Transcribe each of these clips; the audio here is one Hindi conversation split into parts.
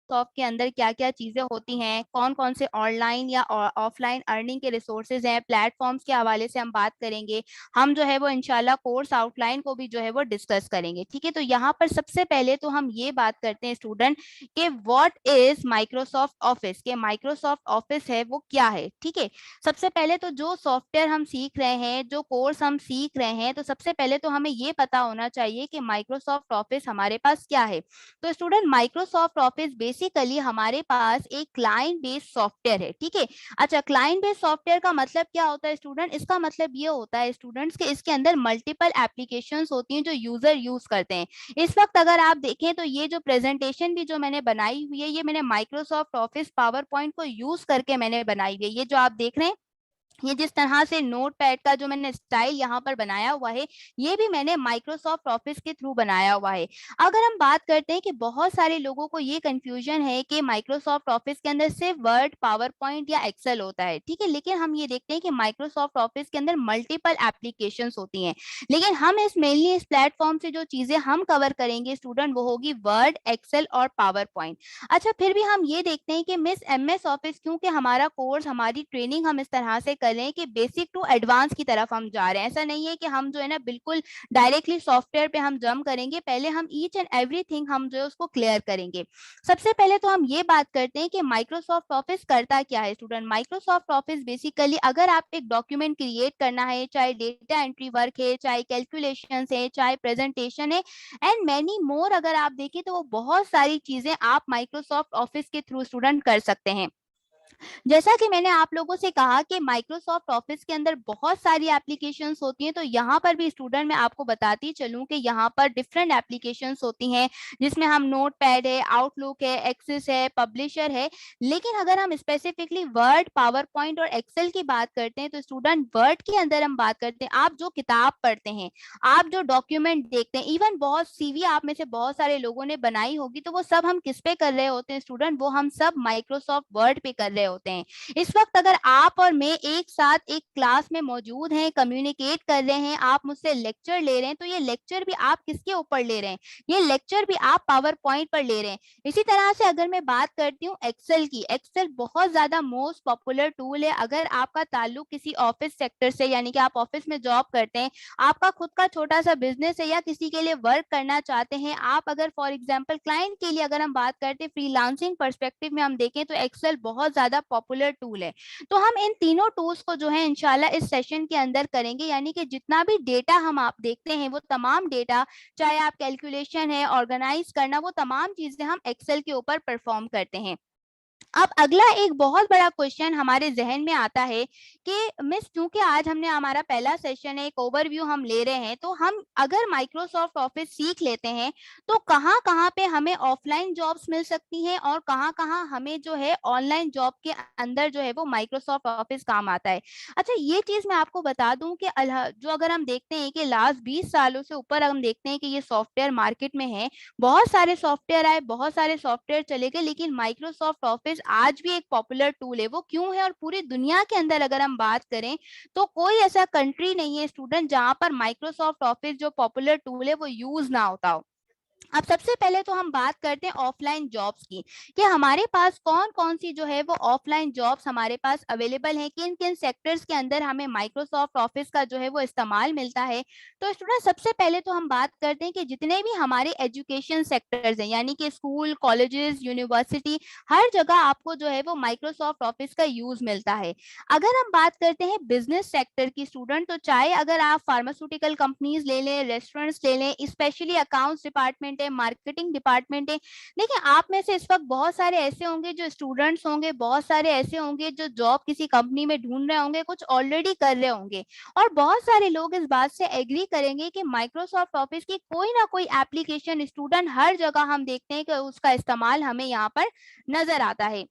माइक्रोसॉफ्ट के अंदर क्या क्या चीजें होती हैं, कौन कौन से ऑनलाइन या ऑफलाइन अर्निंग के रिसोर्सेज हैं, प्लेटफॉर्म्स के हवाले से हम बात करेंगे। हम जो है वो इंशाल्लाह कोर्स आउटलाइन को भी जो है वो डिस्कस करेंगे। ठीक है, तो यहाँ पर सबसे पहले तो हम ये बात करते हैं स्टूडेंट कि व्हाट इज माइक्रोसॉफ्ट ऑफिस, के माइक्रोसॉफ्ट ऑफिस है वो क्या है। ठीक है, सबसे पहले तो जो सॉफ्टवेयर हम सीख रहे हैं, जो कोर्स हम सीख रहे हैं, तो सबसे पहले तो हमें ये पता होना चाहिए कि माइक्रोसॉफ्ट ऑफिस हमारे पास क्या है। तो स्टूडेंट, माइक्रोसॉफ्ट ऑफिस बेसिकली हमारे पास एक क्लाइंट बेस्ड सॉफ्टवेयर है। ठीक है, अच्छा, क्लाइंट बेस्ड सॉफ्टवेयर का मतलब क्या होता है स्टूडेंट? इसका मतलब ये होता है स्टूडेंट्स कि इसके अंदर मल्टीपल एप्लीकेशंस होती हैं जो यूजर यूज करते हैं। इस वक्त अगर आप देखें तो ये जो प्रेजेंटेशन भी जो मैंने बनाई हुई है, ये मैंने माइक्रोसॉफ्ट ऑफिस पावर पॉइंट को यूज करके मैंने बनाई हुई है। ये जो आप देख रहे हैं, ये जिस तरह से नोट पैड का जो मैंने स्टाइल यहाँ पर बनाया हुआ है, ये भी मैंने माइक्रोसॉफ्ट ऑफिस के थ्रू बनाया हुआ है। अगर हम बात करते हैं कि बहुत सारे लोगों को ये कंफ्यूजन है कि माइक्रोसॉफ्ट ऑफिस के अंदर सिर्फ वर्ड, पावर पॉइंट या एक्सेल होता है। ठीक है, लेकिन हम ये देखते हैं कि माइक्रोसॉफ्ट ऑफिस के अंदर मल्टीपल एप्लीकेशंस होती हैं। लेकिन हम इस मेनली इस प्लेटफॉर्म से जो चीजें हम कवर करेंगे स्टूडेंट, वो होगी वर्ड, एक्सेल और पावर पॉइंट। अच्छा, फिर भी हम ये देखते हैं कि मिस एमएस ऑफिस, क्योंकि हमारा कोर्स, हमारी ट्रेनिंग हम इस तरह से कर रहे हैं कि बेसिक टू एडवांस की तरफ हम जा रहे हैं। ऐसा नहीं है कि हम जो है ना बिल्कुल डायरेक्टली सॉफ्टवेयर पे हम जंप करेंगे, पहले हम ईच एंड एवरीथिंग हम जो है उसको क्लियर करेंगे। सबसे पहले तो हम ये बात करते हैं कि माइक्रोसॉफ्ट ऑफिस करता क्या है स्टूडेंट। माइक्रोसॉफ्ट ऑफिस बेसिकली, अगर आप एक डॉक्यूमेंट क्रिएट करना है, चाहे डेटा एंट्री वर्क है, चाहे कैलकुलेशन है, चाहे प्रेजेंटेशन है एंड मैनी मोर, अगर आप देखें तो वो बहुत सारी चीजें आप माइक्रोसॉफ्ट ऑफिस के थ्रू स्टूडेंट कर सकते हैं। जैसा कि मैंने आप लोगों से कहा कि माइक्रोसॉफ्ट ऑफिस के अंदर बहुत सारी एप्लीकेशंस होती हैं, तो यहाँ पर भी स्टूडेंट मैं आपको बताती चलूं कि यहाँ पर डिफरेंट एप्लीकेशंस होती हैं, जिसमें हम नोट पैड है, आउटलुक है, एक्सेस है, पब्लिशर है। लेकिन अगर हम स्पेसिफिकली वर्ड, पावर पॉइंट और एक्सेल की बात करते हैं, तो स्टूडेंट वर्ड के अंदर हम बात करते हैं, आप जो किताब पढ़ते हैं, आप जो डॉक्यूमेंट देखते हैं, इवन बहुत सीवी आप में से बहुत सारे लोगों ने बनाई होगी, तो वो सब हम किस पे कर रहे होते हैं स्टूडेंट? वो हम सब माइक्रोसॉफ्ट वर्ड पे कर रहे होते हैं। इस वक्त अगर आप और मैं एक साथ एक क्लास में मौजूद हैं, कम्युनिकेट कर रहे हैं, आप मुझसे लेक्चर ले रहे हैं, तो ये लेक्चर भी आप किसके ऊपर ले रहे हैं? ये लेक्चर भी आप पावर पॉइंट पर ले रहे हैं। इसी तरह से अगर मैं बात करती हूँ एक्सेल की, एक्सेल बहुत ज्यादा मोस्ट पॉपुलर टूल है। अगर आपका ताल्लुक किसी ऑफिस सेक्टर से, यानी कि आप ऑफिस में जॉब करते हैं, आपका खुद का छोटा सा बिजनेस है या किसी के लिए वर्क करना चाहते हैं, आप अगर फॉर एग्जांपल क्लाइंट के लिए अगर हम बात करते हैं फ्रीलांसिंग पर्सपेक्टिव में हम देखें, तो एक्सेल बहुत ज्यादा पॉपुलर टूल है। तो हम इन तीनों टूल्स को जो है इंशाल्लाह इस सेशन के अंदर करेंगे, यानी कि जितना भी डेटा हम आप देखते हैं, वो तमाम डेटा, चाहे आप कैलकुलेशन है, ऑर्गेनाइज करना, वो तमाम चीजें हम एक्सेल के ऊपर परफॉर्म करते हैं। अब अगला एक बहुत बड़ा क्वेश्चन हमारे जहन में आता है कि मिस, क्योंकि आज हमने हमारा पहला सेशन है, एक ओवरव्यू हम ले रहे हैं, तो हम अगर माइक्रोसॉफ्ट ऑफिस सीख लेते हैं, तो कहाँ कहाँ पे हमें ऑफलाइन जॉब्स मिल सकती हैं और कहाँ कहाँ हमें जो है ऑनलाइन जॉब के अंदर जो है वो माइक्रोसॉफ्ट ऑफिस काम आता है। अच्छा, ये चीज मैं आपको बता दूं कि जो अगर हम देखते हैं कि लास्ट 20 सालों से ऊपर हम देखते हैं कि ये सॉफ्टवेयर मार्केट में है, बहुत सारे सॉफ्टवेयर आए, बहुत सारे सॉफ्टवेयर चले गए, लेकिन माइक्रोसॉफ्ट ऑफिस आज भी एक पॉपुलर टूल है। वो क्यों है? और पूरी दुनिया के अंदर अगर हम बात करें, तो कोई ऐसा कंट्री नहीं है स्टूडेंट जहां पर माइक्रोसॉफ्ट ऑफिस जो पॉपुलर टूल है वो यूज ना होता हो। अब सबसे पहले तो हम बात करते हैं ऑफलाइन जॉब्स की, कि हमारे पास कौन कौन सी जो है वो ऑफलाइन जॉब्स हमारे पास अवेलेबल हैं, किन किन सेक्टर्स के अंदर हमें माइक्रोसॉफ्ट ऑफिस का जो है वो इस्तेमाल मिलता है। तो स्टूडेंट, सबसे पहले तो हम बात करते हैं कि जितने भी हमारे एजुकेशन सेक्टर्स हैं, यानी कि स्कूल, कॉलेजेस, यूनिवर्सिटी, हर जगह आपको जो है वो माइक्रोसॉफ्ट ऑफिस का यूज मिलता है। अगर हम बात करते हैं बिजनेस सेक्टर की स्टूडेंट, तो चाहे अगर आप फार्मास्यूटिकल कंपनीज ले लें, रेस्टोरेंट्स ले लें, स्पेशली अकाउंट्स डिपार्टमेंट है, मार्केटिंग डिपार्टमेंट है। देखिए, आप में से इस वक्त बहुत सारे ऐसे होंगे जो स्टूडेंट्स होंगे, बहुत सारे ऐसे होंगे जो जॉब किसी कंपनी में ढूंढ रहे होंगे, कुछ ऑलरेडी कर रहे होंगे, और बहुत सारे लोग इस बात से एग्री करेंगे कि माइक्रोसॉफ्ट ऑफिस की कोई ना कोई एप्लीकेशन स्टूडेंट हर जगह हम देखते हैं कि उसका इस्तेमाल हमें यहाँ पर नजर आता है।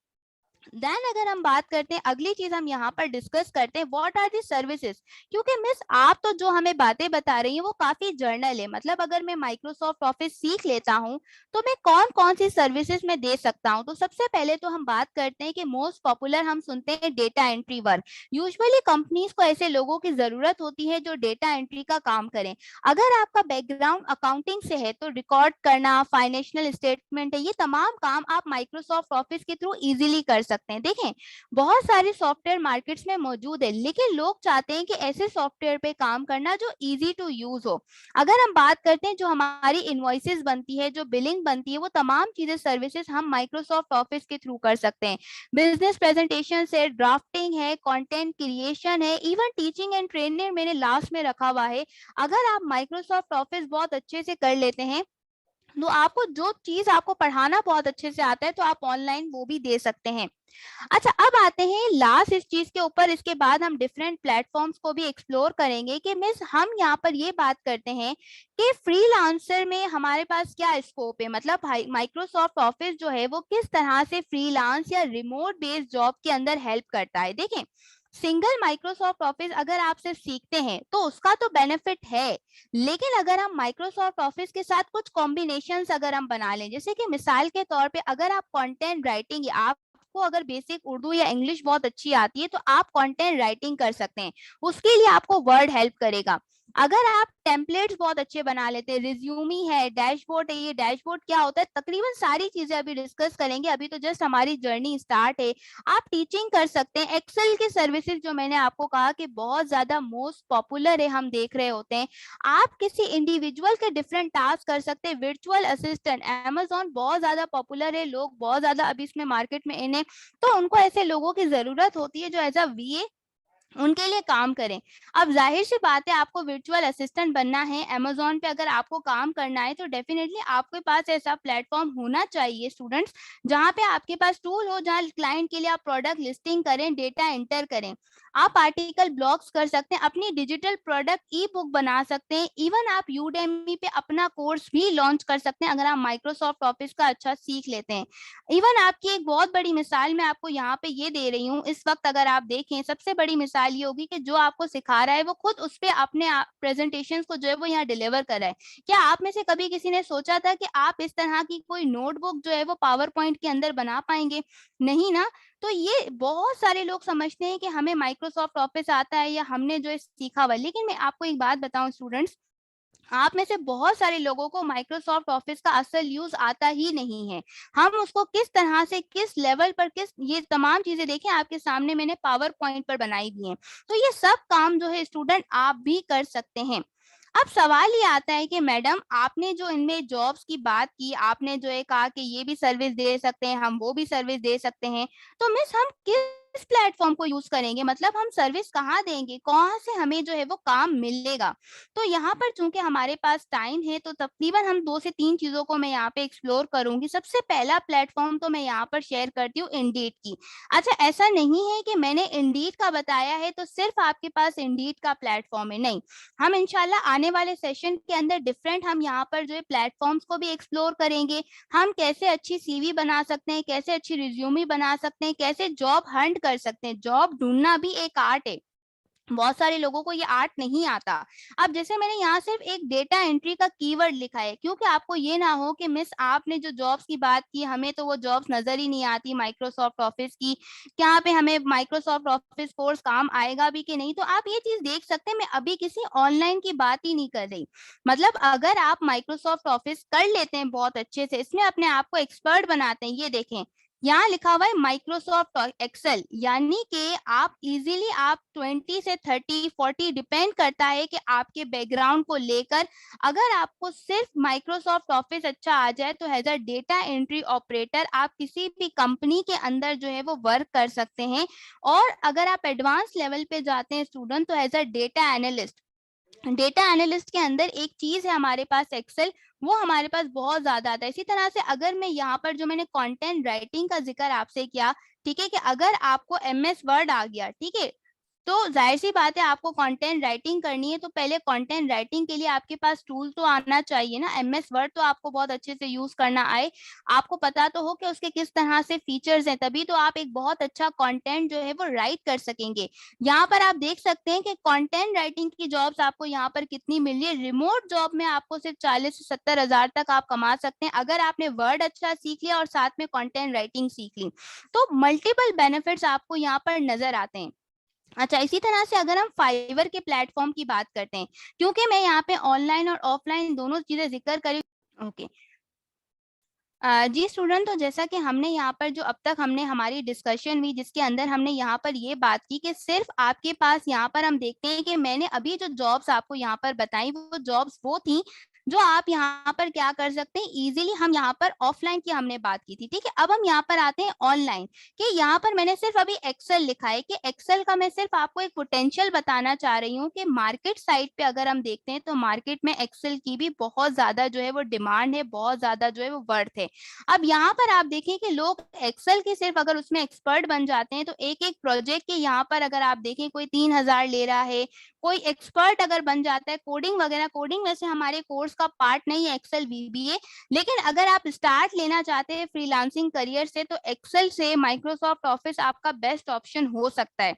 देन अगर हम बात करते हैं, अगली चीज हम यहाँ पर डिस्कस करते हैं, व्हाट आर दी सर्विसेज। क्योंकि मिस आप तो जो हमें बातें बता रही हैं वो काफी जर्नल है, मतलब अगर मैं माइक्रोसॉफ्ट ऑफिस सीख लेता हूँ तो मैं कौन कौन सी सर्विसेज में दे सकता हूँ। तो सबसे पहले तो हम बात करते हैं कि मोस्ट पॉपुलर हम सुनते हैं data entry work. Usually companies को ऐसे लोगों की जरूरत होती है जो डेटा एंट्री का काम करें। अगर आपका बैकग्राउंड अकाउंटिंग से है तो रिकॉर्ड करना, फाइनेंशियल स्टेटमेंट है, ये तमाम काम आप माइक्रोसॉफ्ट ऑफिस के थ्रू इजीली कर सकते हैं। देखें, बहुत सारे सॉफ्टवेयर मार्केट्स में मौजूद है, लेकिन लोग चाहते हैं कि ऐसे सॉफ्टवेयर पे काम करना जो इजी टू यूज हो। अगर हम बात करते हैं जो हमारी इनवॉइसेस बनती है, जो बिलिंग बनती है, वो तमाम चीजें सर्विसेज हम माइक्रोसॉफ्ट ऑफिस के थ्रू कर सकते हैं। बिजनेस प्रेजेंटेशन है, ड्राफ्टिंग है, कंटेंट क्रिएशन है, इवन टीचिंग एंड ट्रेनिंग मैंने लास्ट में रखा हुआ है। अगर आप माइक्रोसॉफ्ट ऑफिस बहुत अच्छे से कर लेते हैं तो आपको जो चीज आपको पढ़ाना बहुत अच्छे से आता है तो आप ऑनलाइन वो भी दे सकते हैं। अच्छा, अब आते हैं लास्ट इस चीज के ऊपर, इसके बाद हम डिफरेंट प्लेटफॉर्म्स को भी एक्सप्लोर करेंगे कि मिस हम यहाँ पर ये बात करते हैं कि फ्रीलांसर में हमारे पास क्या स्कोप है, मतलब माइक्रोसॉफ्ट ऑफिस जो है वो किस तरह से फ्रीलांस या रिमोट बेस्ड जॉब के अंदर हेल्प करता है। देखें, सिंगल माइक्रोसॉफ्ट ऑफिस अगर आप सिर्फ सीखते हैं तो उसका तो बेनिफिट है, लेकिन अगर हम माइक्रोसॉफ्ट ऑफिस के साथ कुछ कॉम्बिनेशंस अगर हम बना लें, जैसे कि मिसाल के तौर पे अगर आप कंटेंट राइटिंग, आपको अगर बेसिक उर्दू या इंग्लिश बहुत अच्छी आती है तो आप कंटेंट राइटिंग कर सकते हैं, उसके लिए आपको वर्ड हेल्प करेगा। अगर आप टेम्पलेट्स बहुत अच्छे बना लेते हैं, रिज्यूमी है, डैशबोर्ड है, ये डैशबोर्ड क्या होता है, तकरीबन सारी चीजें अभी डिस्कस करेंगे, अभी तो जस्ट हमारी जर्नी स्टार्ट है। आप टीचिंग कर सकते हैं, एक्सेल के सर्विसेज जो मैंने आपको कहा कि बहुत ज्यादा मोस्ट पॉपुलर है, हम देख रहे होते हैं। आप किसी इंडिविजुअल के डिफरेंट टास्क कर सकते हैं, वर्चुअल असिस्टेंट, अमेजोन बहुत ज्यादा पॉपुलर है, लोग बहुत ज्यादा अभी इसमें मार्केट में इन्हें, तो उनको ऐसे लोगों की जरूरत होती है जो एज अ वीए उनके लिए काम करें। अब जाहिर सी बात है, आपको वर्चुअल असिस्टेंट बनना है, अमेज़न पे अगर आपको काम करना है तो डेफिनिटली आपके पास ऐसा प्लेटफ़ॉर्म होना चाहिए स्टूडेंट्स, जहाँ पे आपके पास टूल हो, जहाँ क्लाइंट के लिए आप प्रोडक्ट लिस्टिंग करें, डेटा एंटर करें। आप आर्टिकल ब्लॉग्स कर सकते हैं, अपनी डिजिटल प्रोडक्ट ई-बुक बना सकते हैं, इवन आप यूडेमी पे अपना कोर्स भी लॉन्च कर सकते हैं अगर आप माइक्रोसॉफ्ट ऑफिस का अच्छा सीख लेते हैं। इवन आपकी एक बहुत बड़ी मिसाल मैं आपको यहाँ पे ये दे रही हूँ, इस वक्त अगर आप देखें सबसे बड़ी मिसाल ये होगी कि जो आपको सिखा रहा है वो खुद उस पे अपने प्रेजेंटेशन को जो है वो यहाँ डिलीवर कर रहा है। क्या आप में से कभी किसी ने सोचा था कि आप इस तरह की कोई नोटबुक जो है वो पावर पॉइंट के अंदर बना पाएंगे? नहीं ना। तो ये बहुत सारे लोग समझते हैं कि हमें माइक्रोसॉफ्ट ऑफिस आता है या हमने जो है सीखा हुआ है। लेकिन मैं आपको एक बात बताऊं स्टूडेंट्स, आप में से बहुत सारे लोगों को माइक्रोसॉफ्ट ऑफिस का असल यूज आता ही नहीं है। हम उसको किस तरह से, किस लेवल पर, किस, ये तमाम चीजें देखें आपके सामने मैंने पावर पॉइंट पर बनाई हुई हैं। तो ये सब काम जो है स्टूडेंट आप भी कर सकते हैं। अब सवाल ये आता है कि मैडम आपने जो इनमें जॉब्स की बात की, आपने जो है कहा कि ये भी सर्विस दे सकते हैं, हम वो भी सर्विस दे सकते हैं, तो मिस हम किस प्लेटफॉर्म को यूज करेंगे, मतलब हम सर्विस कहाँ देंगे, कहाँ से हमें जो है वो काम मिलेगा? तो यहाँ पर चूंकि हमारे पास टाइम है तो तकरीबन हम 2 से 3 चीज़ों को मैं यहाँ पे एक्सप्लोर करूँगी। सबसे पहला प्लेटफ़ॉर्म तो मैं यहाँ पर शेयर करती हूँ इंडीड की। अच्छा, ऐसा नहीं है कि मैंने इंडीड का बताया है तो सिर्फ़ आपके पास इंडीड का प्लेटफ़ॉर्म है, नहीं। हम इंशाल्लाह आने वाले सेशन के अंदर डिफरेंट हम यहाँ पर जो है प्लेटफ़ॉर्म्स को भी एक्सप्लोर करेंगे। हम कैसे अच्छी सीवी बना सकते हैं, कैसे अच्छी रिज़्यूमे बना सकते हैं, कैसे जॉब हंट कर सकते हैं। जॉब ढूँढना भी एक आर्ट है। बहुत सारे लोगों को ये आर्ट नहीं आता। अब जैसे मैंने यहाँ सिर्फ एक डेटा एंट्री का कीवर्ड लिखा है, क्योंकि आपको ये ना हो कि मिस आपने जो जॉब्स की बात की, हमें तो वो जॉब्स नज़र ही नहीं आती माइक्रोसॉफ्ट ऑफिस की, क्या पे हमें माइक्रोसॉफ्ट ऑफिस कोर्स काम आएगा भी कि नहीं? तो आप ये चीज़ देख सकते हैं, मैं अभी किसी ऑनलाइन की बात ही नहीं कर रही। मतलब अगर आप माइक्रोसॉफ्ट ऑफिस कर लेते हैं बहुत अच्छे से, इसमें अपने आप को एक्सपर्ट बनाते हैं, ये देखें यहाँ लिखा हुआ है माइक्रोसॉफ्ट एक्सेल, यानी कि आप इजीली आप 20 से 30 40 डिपेंड करता है कि आपके बैकग्राउंड को लेकर, अगर आपको सिर्फ माइक्रोसॉफ्ट ऑफिस अच्छा आ जाए तो as a data entry operator आप किसी भी कंपनी के अंदर जो है वो वर्क कर सकते हैं। और अगर आप एडवांस लेवल पे जाते हैं स्टूडेंट, तो as a data analyst, data analyst के अंदर एक चीज है हमारे पास एक्सेल, वो हमारे पास बहुत ज्यादा आता है। इसी तरह से अगर मैं यहाँ पर जो मैंने कंटेंट राइटिंग का जिक्र आपसे किया, ठीक है, कि अगर आपको एमएस वर्ड आ गया, ठीक है, तो ज़ाहिर-सी बात है आपको कंटेंट राइटिंग करनी है, तो पहले कंटेंट राइटिंग के लिए आपके पास टूल तो आना चाहिए ना, एमएस वर्ड तो आपको बहुत अच्छे से यूज़ करना आए। आपको पता तो हो कि उसके किस तरह से फीचर्स हैं, तभी तो आप एक बहुत अच्छा कंटेंट जो है वो राइट कर सकेंगे। यहाँ पर आप देख सकते हैं कि कंटेंट राइटिंग की जॉब्स आपको यहाँ पर कितनी मिल रही है। रिमोट जॉब में आपको सिर्फ 40 से 70 हज़ार तक आप कमा सकते हैं, अगर आपने वर्ड अच्छा सीख लिया और साथ में कंटेंट राइटिंग सीख ली। तो मल्टीपल बेनिफिट्स आपको यहाँ पर नज़र आते हैं। अच्छा, इसी तरह से अगर हम फाइवर के प्लेटफ़ॉर्म की बात करते हैं, क्योंकि मैं यहाँ पे ऑनलाइन और ऑफ़लाइन दोनों चीज़ें ज़िक्र करी। ओके। जी स्टूडेंट, तो जैसा कि हमने यहाँ पर जो अब तक हमने हमारी डिस्कशन हुई जिसके अंदर हमने यहाँ पर ये बात की कि सिर्फ़ आपके पास यहाँ पर हम देखते हैं कि मैंने अभी जो जॉब्स आपको यहाँ पर बताई वो जॉब्स वो थी, जो आप यहाँ पर क्या कर सकते हैं ईज़िली। हम यहाँ पर ऑफ़लाइन की हमने बात की थी, ठीक है? अब हम यहाँ पर आते हैं ऑनलाइन, कि यहाँ पर मैंने सिर्फ़ अभी एक्सेल लिखा है कि एक्सेल का मैं सिर्फ़ आपको एक पोटेंशियल बताना चाह रही हूँ कि मार्केट साइड पे अगर हम देखते हैं तो मार्केट में एक्सेल की भी बहुत ज़्यादा जो है वो डिमांड है, बहुत ज़्यादा जो है वो वर्थ है। अब यहाँ पर आप देखें कि लोग एक्सेल के सिर्फ अगर उसमें एक्सपर्ट बन जाते हैं तो एक-एक प्रोजेक्ट के यहाँ पर अगर आप देखें कोई 3000 ले रहा है, कोई एक्सपर्ट अगर बन जाता है कोडिंग वगैरह, कोडिंग वैसे हमारे कोर्स का पार्ट नहीं है एक्सेल बीबीए, लेकिन अगर आप स्टार्ट लेना चाहते हैं फ्रीलांसिंग करियर से तो एक्सेल से माइक्रोसॉफ्ट ऑफिस आपका बेस्ट ऑप्शन हो सकता है।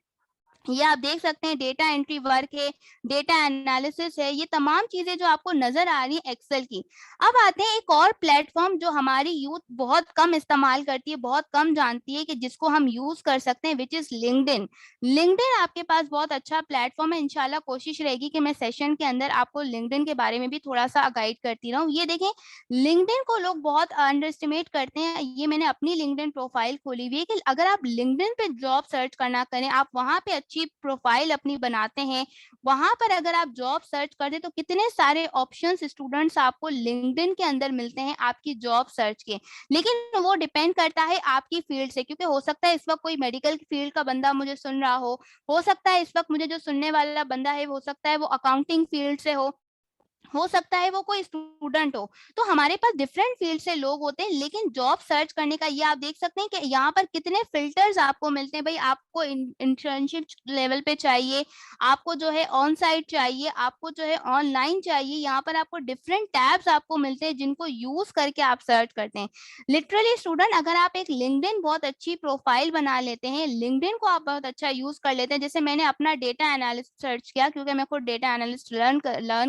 ये आप देख सकते हैं डेटा एंट्री वर्क है, डेटा एनालिसिस है, ये तमाम चीज़ें जो आपको नज़र आ रही हैं एक्सेल की। अब आते हैं एक और प्लेटफ़ॉर्म जो हमारी यूथ बहुत कम इस्तेमाल करती है, बहुत कम जानती है कि जिसको हम यूज़ कर सकते हैं व्हिच इज़ लिंक्डइन। लिंक्डइन आपके पास बहुत अच्छा प्लेटफ़ॉर्म है, इंशाल्लाह कोशिश रहेगी कि मैं सेशन के अंदर आपको लिंक्डइन के बारे में भी थोड़ा-सा गाइड करती रहूँ। ये देखें, लिंक्डइन को लोग बहुत अंडर एस्टिमेट करते हैं, ये मैंने अपनी लिंक्डइन प्रोफ़ाइल खोली हुई है कि अगर आप लिंक्डइन पे जॉब सर्च करना करें, आप वहाँ पे अच्छी प्रोफ़ाइल अपनी बनाते हैं, वहाँ पर अगर आप जॉब सर्च करते हैं, तो कितने सारे ऑप्शंस स्टूडेंट्स आपको लिंक्डइन के अंदर मिलते हैं आपकी जॉब सर्च के। लेकिन वो डिपेंड करता है आपकी फ़ील्ड से, क्योंकि हो सकता है इस वक़्त कोई मेडिकल फ़ील्ड का बंदा मुझे सुन रहा हो सकता है इस वक़्त मुझे जो सुनने वाला बंदा है, हो सकता है वो अकाउंटिंग फ़ील्ड से हो सकता है वो कोई स्टूडेंट हो। तो हमारे पास डिफरेंट फील्ड से लोग होते हैं, लेकिन जॉब सर्च करने का ये आप देख सकते हैं कि यहाँ पर कितने फ़िल्टर्स आपको मिलते हैं। भई आपको इंटर्नशिप लेवल पे चाहिए, आपको जो है ऑन साइट चाहिए, आपको जो है ऑनलाइन चाहिए, यहाँ पर आपको डिफरेंट टैब्स आपको मिलते हैं जिनको यूज़ करके आप सर्च करते हैं। लिटरली स्टूडेंट, अगर आप एक लिंक्डइन बहुत अच्छी प्रोफाइल बना लेते हैं, लिंक्डइन को आप बहुत अच्छा यूज़ कर लेते हैं, जैसे मैंने अपना डेटा एनालिस्ट सर्च किया क्योंकि मैं खुद डेटा एनालिस्ट लर्न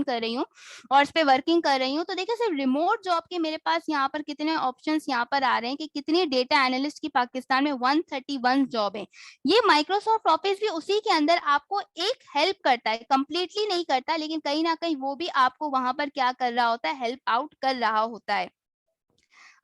कर रही हूँ और इस पे वर्किंग कर रही हूँ। तो देखिए सिर्फ रिमोट जॉब के मेरे पास यहाँ पर कितने ऑप्शंस यहाँ पर आ रहे हैं कि कितनी डेटा एनालिस्ट की पाकिस्तान में 131 जॉब है। ये माइक्रोसॉफ्ट ऑफिस भी उसी के अंदर आपको एक हेल्प करता है, कंप्लीटली नहीं करता, लेकिन कहीं न कहीं वो भी आपको वहाँ पर क्या कर रहा होता है, हेल्प आउट कर रहा होता है।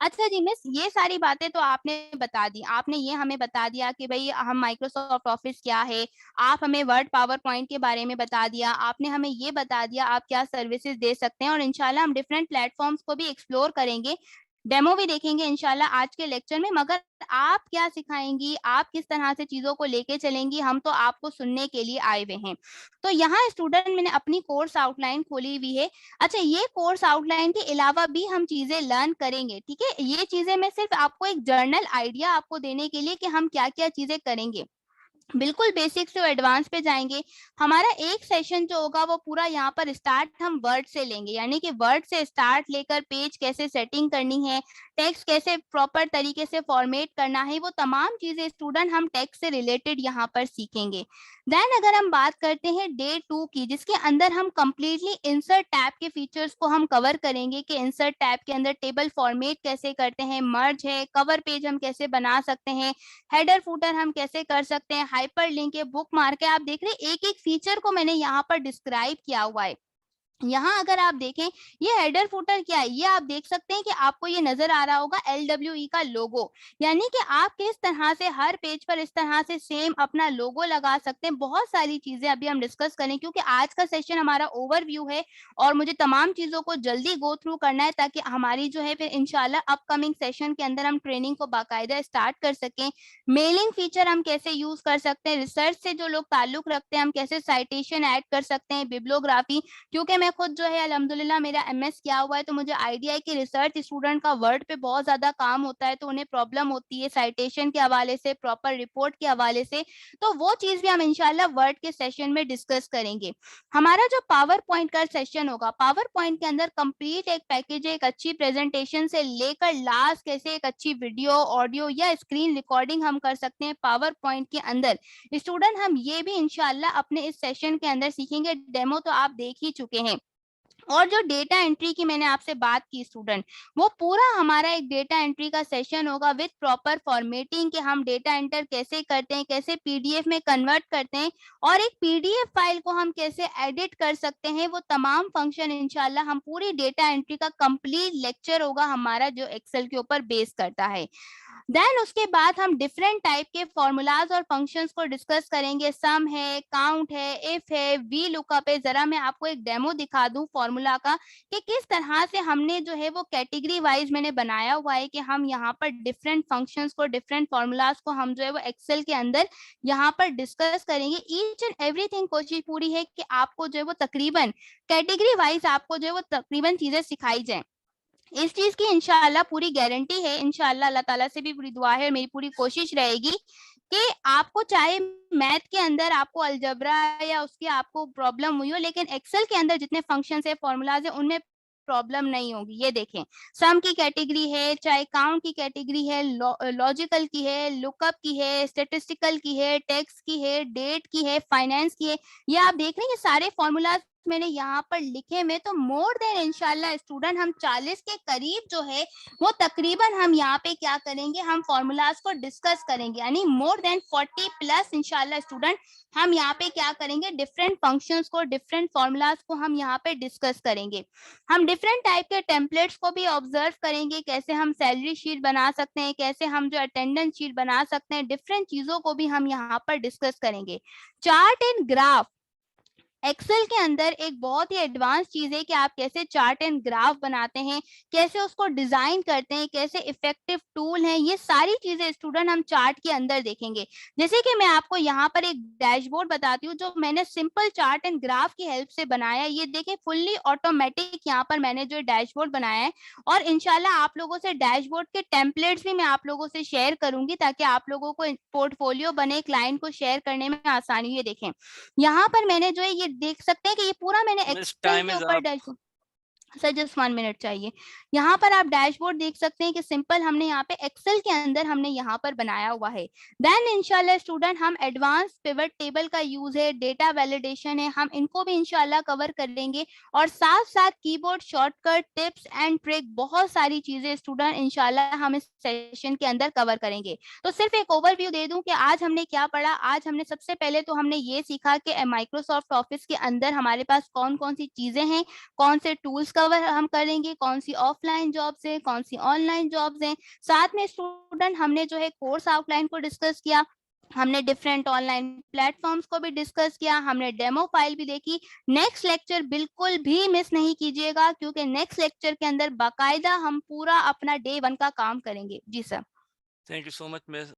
अच्छा जी, मिस ये सारी बातें तो आपने बता दी। आपने ये हमें बता दिया कि भई हम माइक्रोसॉफ्ट ऑफ़िस क्या है, आप हमें वर्ड पावर पॉइंट के बारे में बता दिया, आपने हमें ये बता दिया आप क्या सर्विसेज़ दे सकते हैं और इंशाल्लाह हम डिफरेंट प्लेटफ़ॉर्म्स को भी एक्सप्लोर करेंगे। डेमो भी देखेंगे इंशाल्लाह आज के लेक्चर में, मगर आप क्या सिखाएँगी, आप किस तरह से चीज़ों को लेके चलेंगी, हम तो आपको सुनने के लिए आए हुए हैं। तो यहाँ स्टूडेंट मैंने अपनी कोर्स आउटलाइन खोली हुई है। अच्छा, ये कोर्स आउटलाइन के अलावा भी हम चीज़ें लर्न करेंगे, ठीक है? ये चीज़ें मैं सिर्फ़ आपको एक जनरल आइडिया आपको देने के लिए कि हम क्या-क्या चीज़ें करेंगे। बिल्कुल बेसिक से एडवांस पे जाएँगे। हमारा एक सेशन जो होगा वो पूरा यहाँ पर स्टार्ट हम वर्ड से लेंगे, यानी कि वर्ड से स्टार्ट लेकर पेज कैसे सेटिंग करनी है, टेक्स्ट कैसे प्रॉपर तरीके से फॉर्मेट करना है, वो तमाम चीज़ें स्टूडेंट हम टेक्स्ट से रिलेटेड यहाँ पर सीखेंगे। देन अगर हम बात करते हैं डे 2 की, जिसके अंदर हम कंप्लीटली इंसर्ट टैब के फीचर्स को हम कवर करेंगे कि इंसर्ट टैब के अंदर टेबल फॉर्मेट कैसे करते हैं, मर्ज है, कवर पेज हम कैसे बना सकते हैं, हेडर फुटर हम कैसे कर सकते हैं, हाइपरलिंक है, बुकमार्क है। आप देख रहे हैं एक-एक फीचर को मैंने यहाँ पर डिस्क्राइब किया हुआ है। यहाँ अगर आप देखें, ये हेडर फुटर क्या है, ये आप देख सकते हैं कि आपको ये नज़र आ रहा होगा LWE का लोगो, यानी कि आप किस तरह से हर पेज पर इस तरह से सेम अपना लोगो लगा सकते हैं। बहुत सारी चीज़ें अभी हम डिस्कस करें क्योंकि आज का सेशन हमारा ओवरव्यू है और मुझे तमाम चीज़ों को जल्दी गो थ्रू करना है ताकि हमारी जो है फिर इंशाल्लाह अपकमिंग सेशन के अंदर हम ट्रेनिंग को बाकायदा स्टार्ट कर सकें। मेलिंग फीचर हम कैसे यूज़ कर सकते हैं, रिसर्च से जो लोग ताल्लुक रखते हैं हम कैसे साइटेशन ऐड कर सकते हैं, बिब्लियोग्राफी, क्योंकि मैं खुद जो है अल्हम्दुलिल्लाह मेरा एमएस किया हुआ है, तो मुझे आइडिया है कि रिसर्च स्टूडेंट का वर्ड पे बहुत ज़्यादा काम होता है, तो उन्हें प्रॉब्लम होती है साइटेशन के हवाले से, प्रॉपर रिपोर्ट के हवाले से। तो वो चीज़ भी हम इंशाल्लाह वर्ड के सेशन में डिस्कस करेंगे। हमारा जो पावर पॉइंट का सेशन होगा, पावर पॉइंट के अंदर कंप्लीट एक पैकेज है, एक अच्छी प्रेजेंटेशन से लेकर लास्ट कैसे एक अच्छी वीडियो, ऑडियो या स्क्रीन रिकॉर्डिंग हम कर सकते हैं पावर पॉइंट के अंदर। स्टूडेंट हम ये भी इंशाल्लाह अपने इस सेशन के अंदर सीखेंगे। डेमो तो आप देख ही चुके हैं। और जो डेटा एंट्री की मैंने आपसे बात की स्टूडेंट, वो पूरा हमारा एक डेटा एंट्री का सेशन होगा विद प्रॉपर फॉर्मेटिंग कि हम डेटा एंटर कैसे करते हैं, कैसे पीडीएफ में कन्वर्ट करते हैं और एक पीडीएफ फाइल को हम कैसे एडिट कर सकते हैं। वो तमाम फंक्शन इंशाल्लाह हम पूरी डेटा एंट्री का कंप्लीट लेक्चर होगा हमारा जो एक्सेल के ऊपर बेस करता है। देन उसके बाद हम डिफरेंट टाइप के फॉर्मूलाज और फंक्शंस को डिस्कस करेंगे। सम है, काउंट है, इफ है, वी लुकअप है। जरा मैं आपको एक डेमो दिखा दूं फॉर्मूला का कि किस तरह से हमने जो है वो कैटेगरी वाइज मैंने बनाया हुआ है कि हम यहाँ पर डिफरेंट फंक्शंस को, डिफरेंट फॉर्मूलाज को हम जो है वो एक्सेल के अंदर यहाँ पर डिस्कस करेंगे। ईच एंड एवरीथिंग कोशिश पूरी है कि आपको जो है वो तकरीबन कैटेगरी वाइज आपको जो है वो तकरीबन चीजें सिखाई जाए। इस चीज की इंशाल्लाह पूरी गारंटी है। इंशाल्लाह अल्लाह ताला से भी पूरी दुआ है, मेरी पूरी कोशिश रहेगी कि आपको चाहे मैथ के अंदर आपको अलजबरा या उसकी आपको प्रॉब्लम हुई हो, लेकिन एक्सेल के अंदर जितने फंक्शंस है, फॉर्मूलाज है, उनमें प्रॉब्लम नहीं होगी। ये देखें, सम की कैटेगरी है, चाहे काउंट की कैटेगरी है, लॉजिकल की है, लुकअप की है, स्टेटिस्टिकल की है, टेक्स्ट की है, डेट की है, फाइनेंस की है। ये आप देख रहे हैं, ये सारे फॉर्मूलाज मैंने यहाँ पर लिखे में, तो मोर देन इंशाल्लाह स्टूडेंट हम 40 के करीब जो है वो तकरीबन हम यहाँ पे क्या करेंगे, हम फॉर्मूलाज को डिस्कस करेंगे। यानी मोर देन 40 प्लस इंशाल्लाह स्टूडेंट हम यहाँ पे क्या करेंगे, डिफरेंट फंक्शंस को, डिफरेंट फॉर्मूलाज को हम यहाँ पे डिस्कस करेंगे। हम डिफरेंट टाइप के टेम्पलेट्स को भी ऑब्जर्व करेंगे, कैसे हम सैलरी शीट बना सकते हैं, कैसे हम जो अटेंडेंस शीट बना सकते हैं, डिफरेंट चीजों को भी हम यहाँ पर डिस्कस करेंगे। चार्ट एंड ग्राफ एक्सेल के अंदर एक बहुत ही एडवांस चीज है कि आप कैसे चार्ट एंड ग्राफ बनाते हैं, कैसे उसको डिजाइन करते हैं, कैसे इफेक्टिव टूल है। ये सारी चीजें स्टूडेंट हम चार्ट के अंदर देखेंगे। जैसे कि मैं आपको यहाँ पर एक डैशबोर्ड बताती हूँ जो मैंने सिंपल चार्ट एंड ग्राफ की हेल्प से बनाया है। ये देखिए फुल्ली ऑटोमेटिक यहाँ पर मैंने जो डैशबोर्ड बनाया है, और इंशाल्लाह आप लोगों से डैशबोर्ड के टेम्पलेट्स भी मैं आप लोगों से शेयर करूंगी ताकि आप लोगों को पोर्टफोलियो बने, क्लाइंट को शेयर करने में आसानी हुई। देखें, यहाँ पर मैंने जो है ये देख सकते हैं कि ये पूरा मैंने मिस एक्सेल टाइम के इज ऊपर up. Dashboard. Sir just 1 minute चाहिए। यहाँ पर आप डैशबोर्ड देख सकते हैं कि सिंपल हमने यहाँ पे एक्सेल के अंदर हमने यहाँ पर बनाया हुआ है। देन इंशाल्लाह स्टूडेंट हम एडवांस पिवट टेबल का यूज है, डेटा वैलिडेशन है, हम इनको भी इंशाल्लाह कवर करेंगे। और साथ साथ keyboard shortcut, tips and trick, बहुत सारी चीजें स्टूडेंट इंशाल्लाह हम इस सेशन के अंदर कवर करेंगे। तो सिर्फ एक ओवरव्यू दे दूं कि आज हमने क्या पढ़ा। आज हमने सबसे पहले तो हमने ये सीखा कि माइक्रोसॉफ्ट ऑफिस के अंदर हमारे पास कौन कौन सी चीजें हैं, कौन से टूल्स कवर हम करेंगे, कौन सी ऑफलाइन जॉब्स हैं, कौन सी ऑनलाइन जॉब्स हैं। साथ में स्टूडेंट हमने जो है कोर्स आउटलाइन को डिस्कस किया, हमने डिफरेंट ऑनलाइन प्लेटफॉर्म्स को भी डिस्कस किया, हमने डेमो फाइल भी देखी। नेक्स्ट लेक्चर बिल्कुल भी मिस नहीं कीजिएगा क्योंकि नेक्स्ट लेक्चर के अंदर बाकायदा हम पूरा अपना डे 1 का काम करेंगे। जी sir. Thank you so much miss.